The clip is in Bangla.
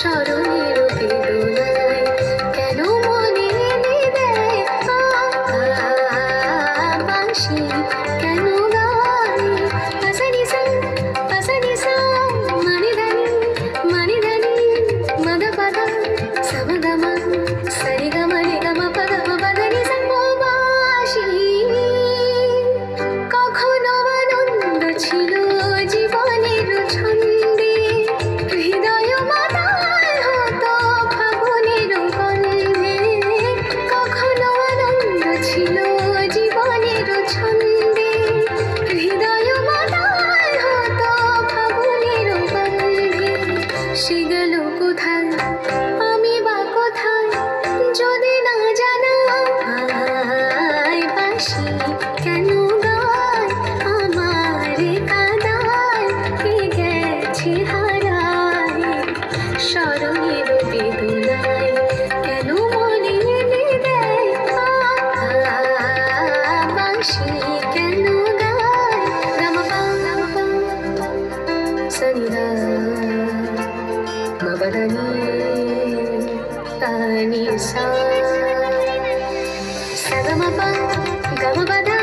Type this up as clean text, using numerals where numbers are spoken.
স্মরণের বেদনায় কেন মনে এনে দেয় বাঁশি কেন গায় পাসানি সা মানি ধানি মদ পদ সমগমা সরি গম রে গম পদ পদনি বাঁশি কখনো আনন্দ ছিল জীবনের ছন্দে হৃদয় মাতায় হতো ফাগুনের গন্ধে কখনো আনন্দ ছিল জীবনের ছন্দে হৃদয় মাতায় হতো ফাগুনের গন্ধে সে গেল কোথায় আমি বা কোথায় যদি না জানাই বাঁশি কেন গায় আমার কাদায় কে গেছে হারায় স্মরণের বেদনায় কেন মনে এনে দেয় বাঁশি কেন গায় গামপা সনিদা মবদনি তানি সা সগমপা গমপদা